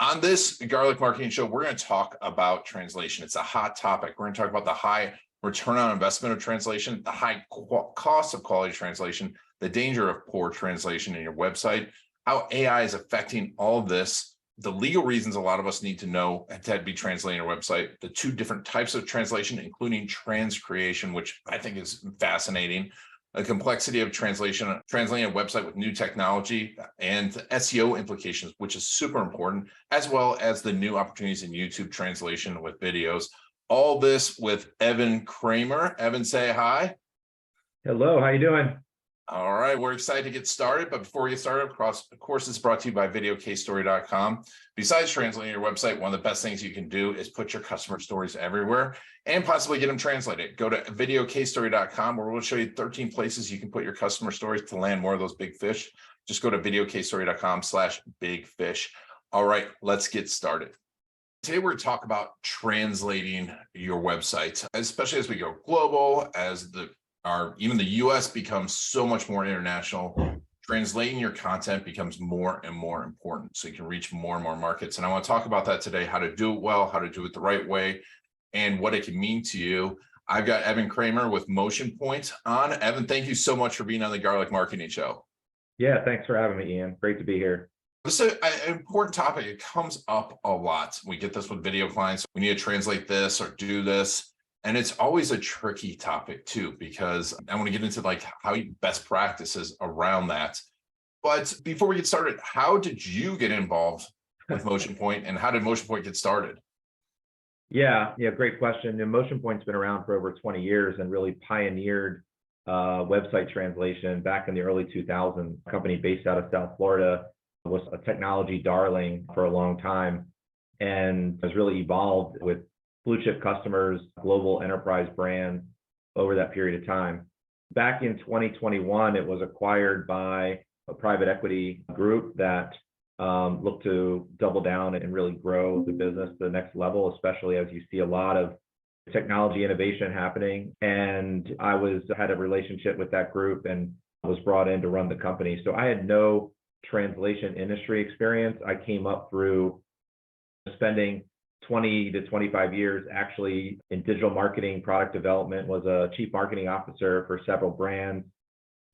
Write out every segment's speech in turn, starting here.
On this Garlic Marketing Show, we're going to talk about translation. It's a hot topic. We're going to talk about the high return on investment of translation, the high cost of quality translation, the danger of poor translation in your website, how AI is affecting all of this, the legal reasons a lot of us need to know to be translating our website, the two different types of translation, including transcreation, which I think is fascinating, the complexity of translation, translating a website with new technology, and SEO implications, which is super important, as well as the new opportunities in YouTube translation with videos. All this with Evan Kramer. Evan, say hi. Hello, how you doing? All right, we're excited to get started. But before we get started, of course, it's brought to you by videocasestory.com. Besides translating your website, one of the best things you can do is put your customer stories everywhere and possibly get them translated. Go to videocasestory.com, where we'll show you 13 places you can put your customer stories to land more of those big fish. Just go to videocasestory.com/bigfish. All right, let's get started. Today, we're going to talk about translating your website, especially as we go global, as even the US becomes so much more international. Translating your content becomes more and more important so you can reach more and more markets. And I want to talk about that today, how to do it well, how to do it the right way, and what it can mean to you. I've got Evan Kramer with MotionPoint on. Evan, thank you so much for being on the Garlic Marketing Show. Yeah, thanks for having me, Ian. Great to be here. This is an important topic. It comes up a lot. We get this with video clients. We need to translate this or do this. And it's always a tricky topic too, because I want to get into how best practices around that. But before we get started, how did you get involved with MotionPoint, and how did MotionPoint get started? Yeah, great question. MotionPoint's been around for over 20 years and really pioneered website translation back in the early 2000s. A company based out of South Florida, was a technology darling for a long time and has really evolved with blue chip customers, global enterprise brands over that period of time. Back in 2021, it was acquired by a private equity group that looked to double down and really grow the business to the next level, especially as you see a lot of technology innovation happening. And I had a relationship with that group and was brought in to run the company. So I had no translation industry experience. I came up through spending 20 to 25 years actually in digital marketing, product development, was a chief marketing officer for several brands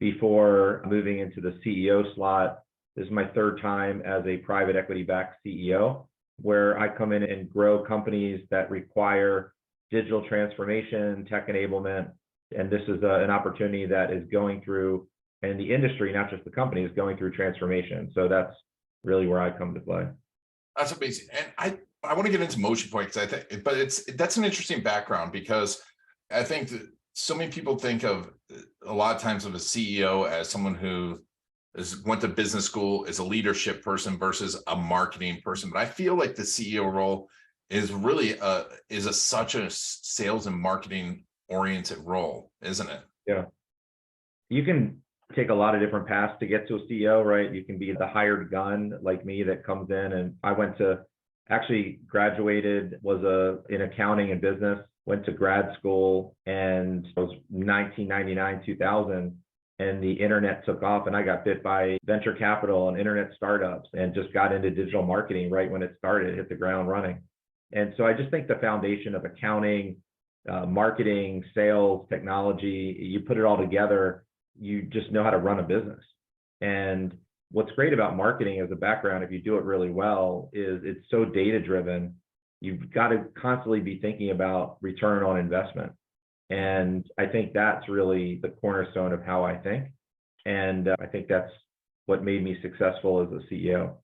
before moving into the CEO slot. This is my third time as a private equity-backed CEO, where I come in and grow companies that require digital transformation, tech enablement. And this is an opportunity that is going through, and the industry, not just the company, is going through transformation. So that's really where I come to play. That's amazing. And I want to get into MotionPoint because that's an interesting background, because I think that so many people think of a lot of times of a CEO as someone who went to business school, is a leadership person versus a marketing person. But I feel like the CEO role is really such a sales and marketing oriented role, isn't it? Yeah. You can take a lot of different paths to get to a CEO, right? You can be the hired gun like me that comes in, and I graduated, was in accounting and business, went to grad school, and it was 1999, 2000, and the internet took off, and I got bit by venture capital and internet startups and just got into digital marketing right when it started, hit the ground running. And so I just think the foundation of accounting, marketing, sales, technology, you put it all together, you just know how to run a business. And what's great about marketing as a background, if you do it really well, is it's so data driven. You've got to constantly be thinking about return on investment. And I think that's really the cornerstone of how I think. And I think that's what made me successful as a CEO.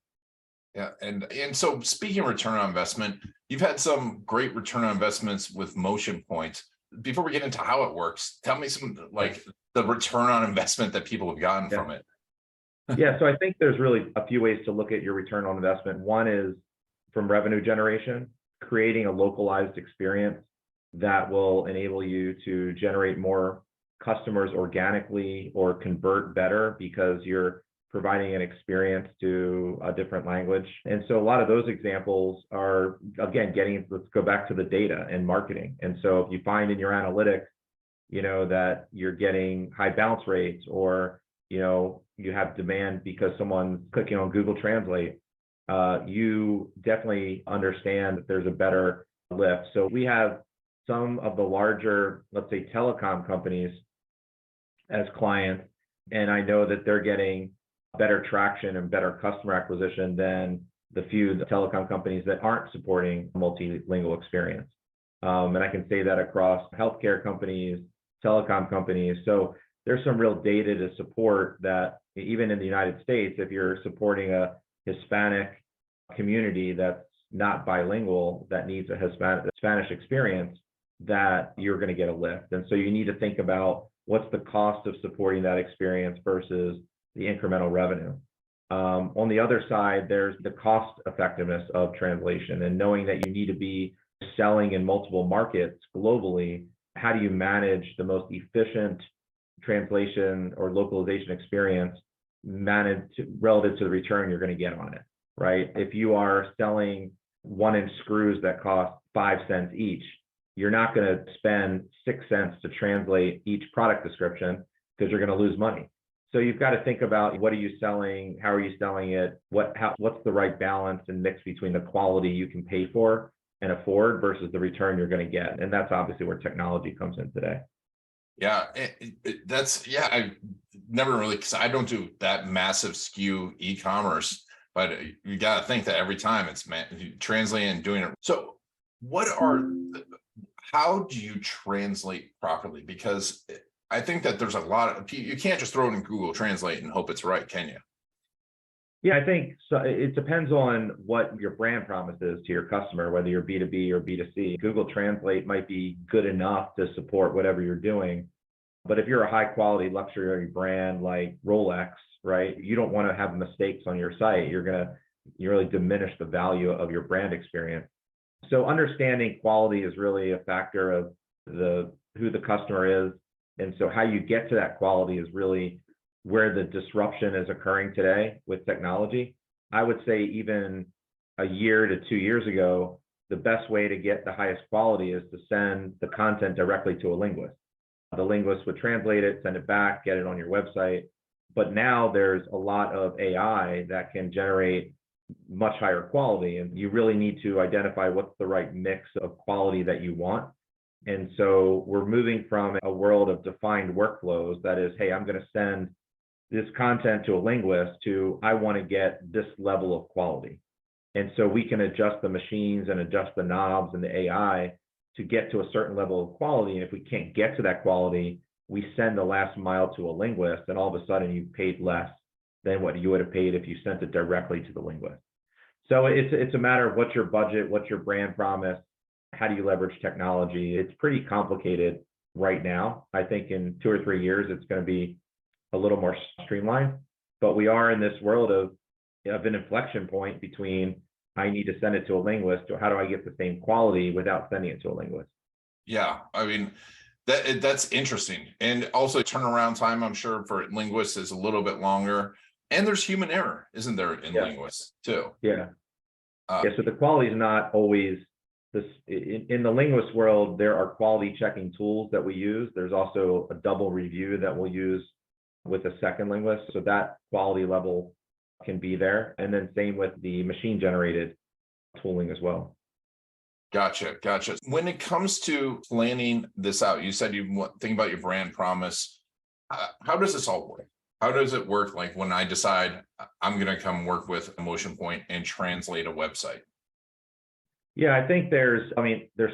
Yeah. And so speaking of return on investment, you've had some great return on investments with MotionPoint. Before we get into how it works, tell me some the return on investment that people have gotten from it. Yeah, so I think there's really a few ways to look at your return on investment. One is from revenue generation, creating a localized experience that will enable you to generate more customers organically or convert better because you're providing an experience to a different language. And so a lot of those examples are, again, let's go back to the data and marketing. And so if you find in your analytics, that you're getting high bounce rates, or, you have demand because someone's clicking on Google Translate, you definitely understand that there's a better lift. So we have some of the larger, let's say, telecom companies as clients, and I know that they're getting better traction and better customer acquisition than the telecom companies that aren't supporting multilingual experience. And I can say that across healthcare companies, telecom companies. So there's some real data to support that even in the United States, if you're supporting a Hispanic community that's not bilingual, that needs a Spanish experience, that you're going to get a lift. And so you need to think about what's the cost of supporting that experience versus the incremental revenue. On the other side, there's the cost effectiveness of translation, and knowing that you need to be selling in multiple markets globally. How do you manage the most efficient translation or localization experience relative to the return you're going to get on it, right? If you are selling 1-inch screws that cost 5 cents each, you're not going to spend 6 cents to translate each product description because you're going to lose money. So you've got to think about, what are you selling? How are you selling it? What's the right balance and mix between the quality you can pay for and afford versus the return you're going to get? And that's obviously where technology comes in today. Yeah, I never really, because I don't do that massive SKU e-commerce, but you got to think that every time it's translating and doing it. So how do you translate properly? Because I think that there's a lot of, you can't just throw it in Google Translate and hope it's right, can you? Yeah, I think so. It depends on what your brand promise is to your customer, whether you're B2B or B2C. Google Translate might be good enough to support whatever you're doing. But if you're a high quality luxury brand like Rolex, right, you don't want to have mistakes on your site. You're going to really diminish the value of your brand experience. So understanding quality is really a factor of who the customer is. And so how you get to that quality is really where the disruption is occurring today with technology. I would say even a year to 2 years ago, the best way to get the highest quality is to send the content directly to a linguist. The linguist would translate it, send it back, get it on your website. But now there's a lot of AI that can generate much higher quality, and you really need to identify what's the right mix of quality that you want. And so we're moving from a world of defined workflows, that is, hey, I'm going to send this content to a linguist, to I want to get this level of quality. And so we can adjust the machines and adjust the knobs and the AI to get to a certain level of quality. And if we can't get to that quality, we send the last mile to a linguist, and all of a sudden you've paid less than what you would have paid if you sent it directly to the linguist. So it's a matter of what's your budget, what's your brand promise, how do you leverage technology? It's pretty complicated right now. I think in 2 or 3 years, it's going to be a little more streamlined, but we are in this world of an inflection point between I need to send it to a linguist to how do I get the same quality without sending it to a linguist? Yeah, I mean, that's interesting. And also turnaround time, I'm sure, for linguists is a little bit longer. And there's human error, isn't there, in linguists too? Yeah. So the quality is not always this. In the linguist world, there are quality checking tools that we use. There's also a double review that we'll use with a second linguist. So that quality level can be there. And then same with the machine generated tooling as well. Gotcha. When it comes to planning this out, you said you think about your brand promise. How does this all work? How does it work? Like when I decide I'm going to come work with MotionPoint and translate a website? Yeah, I think there's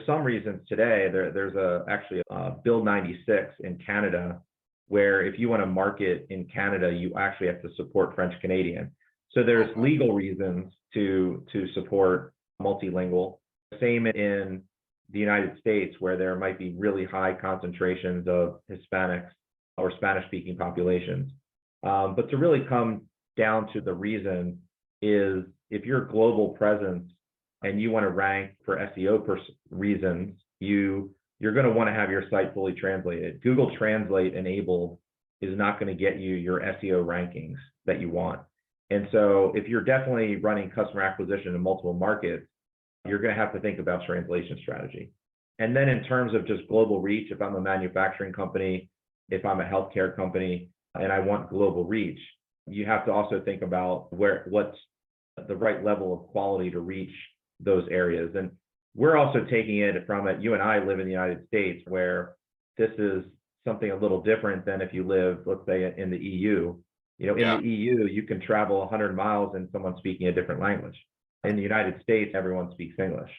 some reasons today. There's actually a Bill 96 in Canada, where if you want to market in Canada, you actually have to support French Canadian. So there's legal reasons to support multilingual. Same in the United States, where there might be really high concentrations of Hispanics or Spanish-speaking populations. But to really come down to the reason is, if you're a global presence and you want to rank for SEO reasons, you're going to want to have your site fully translated. Google Translate enabled is not going to get you your SEO rankings that you want. And so if you're definitely running customer acquisition in multiple markets, you're going to have to think about translation strategy. And then in terms of just global reach, if I'm a manufacturing company, if I'm a healthcare company, and I want global reach, you have to also think about what's the right level of quality to reach those areas. And we're also taking it from it. You and I live in the United States, where this is something a little different than if you live, let's say, in the EU. You know, in Yeah. the EU, you can travel 100 miles and someone speaking a different language. In the United States, everyone speaks English.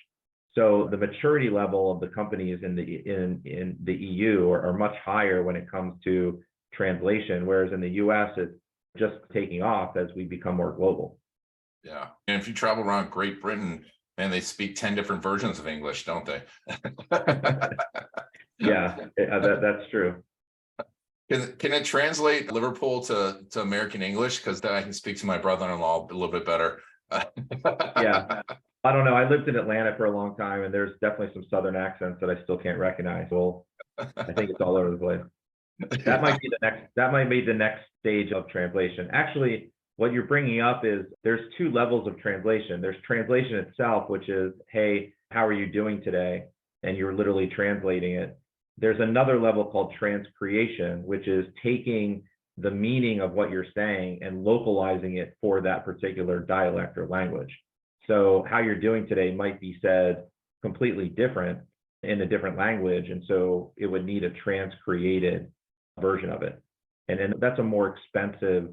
So the maturity level of the companies in the EU are much higher when it comes to translation, whereas in the US, it's just taking off as we become more global. Yeah. And if you travel around Great Britain, man, they speak 10 different versions of English, don't they? Yeah, that's true. Can it translate Liverpool to American English? Because then I can speak to my brother-in-law a little bit better. Yeah. I don't know. I lived in Atlanta for a long time, and there's definitely some Southern accents that I still can't recognize. Well, I think it's all over the place. That might be the next stage of translation. Actually, what you're bringing up is there's two levels of translation. There's translation itself, which is, hey, how are you doing today? And you're literally translating it. There's another level called transcreation, which is taking the meaning of what you're saying and localizing it for that particular dialect or language. So how you're doing today might be said completely different in a different language. And so it would need a transcreated version of it. And that's a more expensive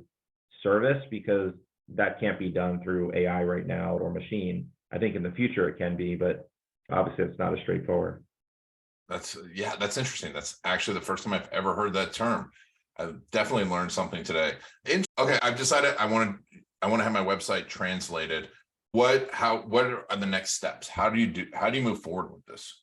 service because that can't be done through AI right now or machine. I think in the future it can be, but obviously it's not as straightforward. That's interesting. That's actually the first time I've ever heard that term. I've definitely learned something today. Okay, I've decided I want to have my website translated. What are the next steps? How do you move forward with this?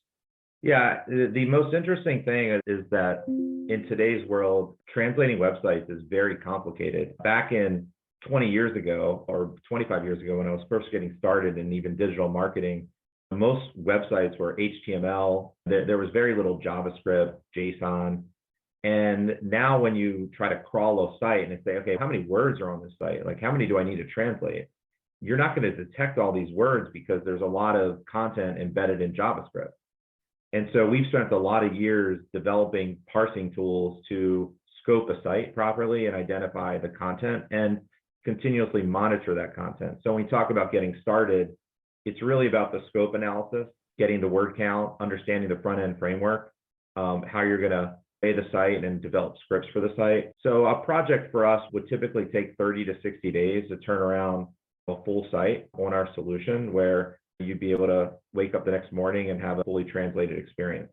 Yeah, the most interesting thing is that in today's world, translating websites is very complicated. Back in 20 years ago or 25 years ago, when I was first getting started in even digital marketing, most websites were HTML. There was very little JavaScript, JSON. And now when you try to crawl a site and say, okay, how many words are on this site? Like, how many do I need to translate? You're not going to detect all these words because there's a lot of content embedded in JavaScript. And so we've spent a lot of years developing parsing tools to scope a site properly and identify the content and continuously monitor that content. So when we talk about getting started, it's really about the scope analysis, getting the word count, understanding the front end framework, how you're going to pay the site and develop scripts for the site. So a project for us would typically take 30 to 60 days to turn around a full site on our solution, where you'd be able to wake up the next morning and have a fully translated experience.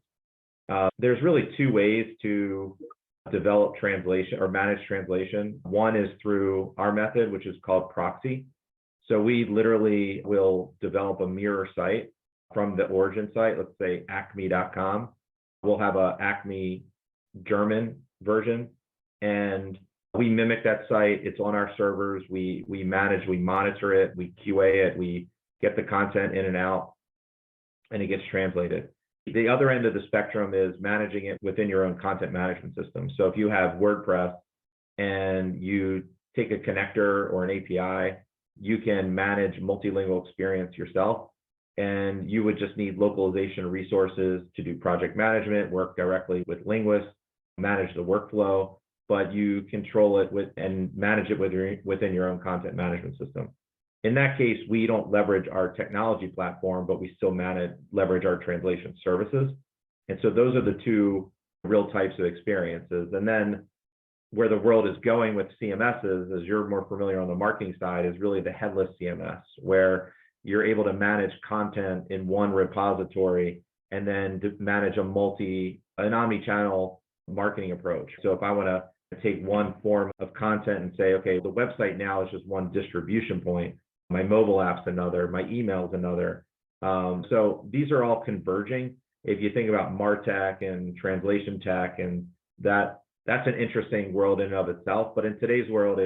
There's really two ways to develop translation or manage translation. One is through our method, which is called proxy. So we literally will develop a mirror site from the origin site, let's say acme.com. We'll have a Acme German version, and we mimic that site. It's on our servers. We monitor it, we QA it, we get the content in and out, and it gets translated. The other end of the spectrum is managing it within your own content management system. So if you have WordPress and you take a connector or an API, you can manage multilingual experience yourself, and you would just need localization resources to do project management, work directly with linguists, manage the workflow, but you control it and manage it within your own content management system. In that case, we don't leverage our technology platform, but we still leverage our translation services. And so those are the two real types of experiences. And then where the world is going with CMSs, as you're more familiar on the marketing side, is really the headless CMS, where you're able to manage content in one repository and then to manage an omni-channel marketing approach. So if I want to take one form of content and say, okay, the website now is just one distribution point, my mobile app's another, my email's another. So these are all converging. If you think about MarTech and translation tech, and that's an interesting world in and of itself. But in today's world,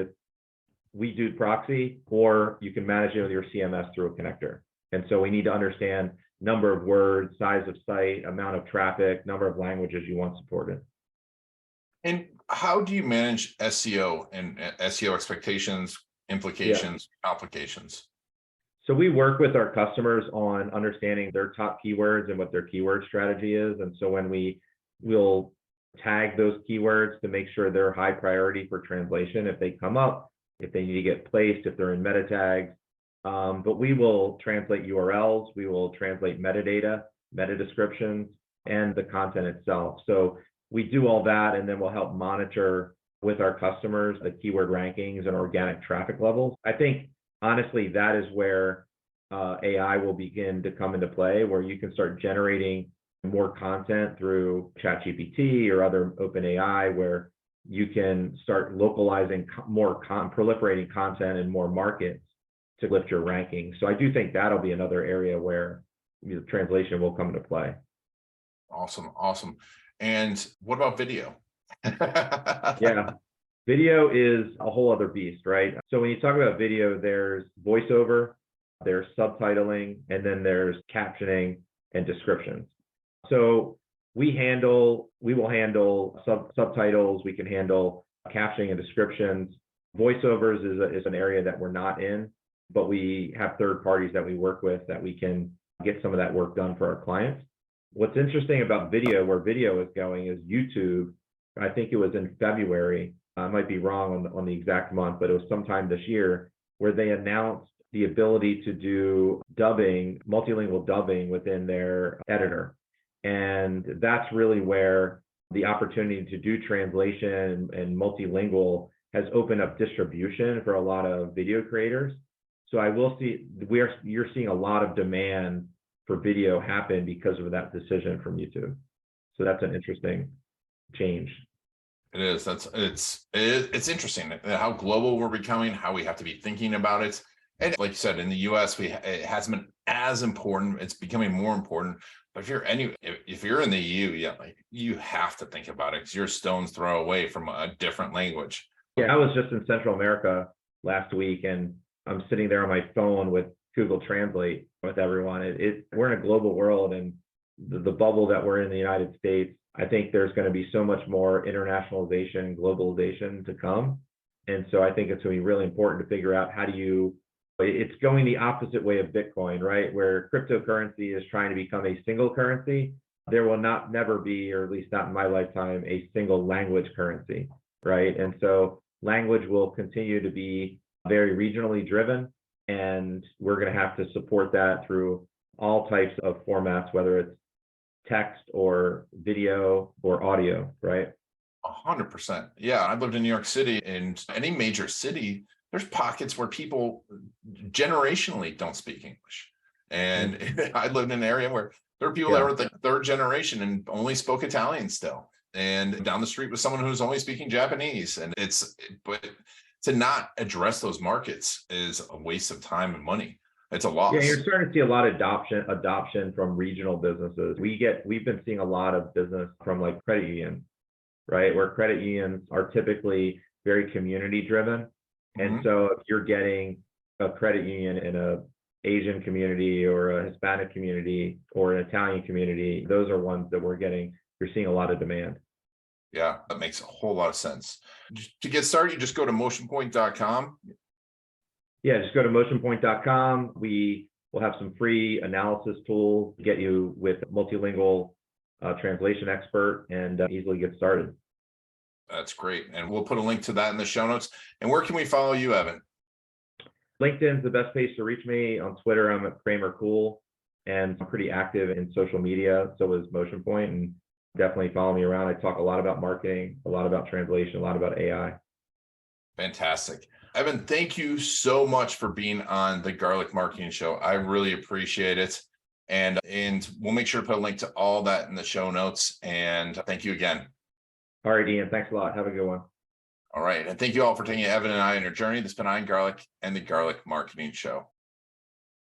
we do proxy, or you can manage it with your CMS through a connector. And so we need to understand number of words, size of site, amount of traffic, number of languages you want supported. And how do you manage SEO and SEO expectations, implications, complications? So we work with our customers on understanding their top keywords and what their keyword strategy is. And so when we'll tag those keywords to make sure they're high priority for translation if they come up, if they need to get placed, if they're in meta tags. But we will translate URLs, we will translate metadata, meta descriptions, and the content itself. So we do all that, and then we'll help monitor with our customers the keyword rankings and organic traffic levels. I think, honestly, that is where AI will begin to come into play, where you can start generating more content through ChatGPT or other OpenAI, where you can start localizing more proliferating content in more markets to lift your ranking. So I do think that'll be another area where translation will come into play. Awesome. And what about video? Yeah, video is a whole other beast, right? So when you talk about video, there's voiceover, there's subtitling, and then there's captioning and descriptions. So we will handle subtitles, we can handle captioning and descriptions. Voiceovers is an area that we're not in, but we have third parties that we work with that we can get some of that work done for our clients. What's interesting about video, where video is going, is YouTube. I think it was in February, I might be wrong on the exact month, but it was sometime this year, where they announced the ability to do dubbing, multilingual dubbing within their editor. And that's really where the opportunity to do translation and multilingual has opened up distribution for a lot of video creators. So I will see, you're seeing a lot of demand for video happen because of that decision from YouTube. So that's an interesting change. It is. It's interesting how global we're becoming, how we have to be thinking about it. And like you said, in the US, it hasn't been as important. It's becoming more important. But if you're in the EU, yeah, like, you have to think about it, because you're a stone's throw away from a different language. Yeah, I was just in Central America last week, and I'm sitting there on my phone with Google Translate with everyone. We're in a global world, and the bubble that we're in the United States, I think there's going to be so much more internationalization, globalization to come. And so I think it's going to be really important to figure out it's going the opposite way of Bitcoin, right? Where cryptocurrency is trying to become a single currency. There will never be, or at least not in my lifetime, a single language currency, right? And so language will continue to be very regionally driven, and we're going to have to support that through all types of formats, whether it's text or video or audio, right? 100%. Yeah, I lived in New York City, and any major city, there's pockets where people generationally don't speak English. And I lived in an area where there were people that were the third generation and only spoke Italian still. And down the street was someone who's only speaking Japanese. And but to not address those markets is a waste of time and money. It's a loss. Yeah, you're starting to see a lot of adoption from regional businesses. We've been seeing a lot of business from like credit unions, right? Where credit unions are typically very community driven. And so if you're getting a credit union in a Asian community or a Hispanic community or an Italian community, those are ones that you're seeing a lot of demand. Yeah, that makes a whole lot of sense. To get started, you just go to MotionPoint.com. Yeah, just go to MotionPoint.com. We will have some free analysis tools to get you with multilingual translation expert and easily get started. That's great. And we'll put a link to that in the show notes. And where can we follow you, Evan? LinkedIn's the best place to reach me. On Twitter, I'm at Kramer Cool, and I'm pretty active in social media. So is MotionPoint, and definitely follow me around. I talk a lot about marketing, a lot about translation, a lot about AI. Fantastic. Evan, thank you so much for being on the Garlic Marketing Show. I really appreciate it. And we'll make sure to put a link to all that in the show notes. And thank you again. All right, Ian, thanks a lot. Have a good one. All right. And thank you all for taking Evan and I on your journey. This has been Ian Garlic and the Garlic Marketing Show.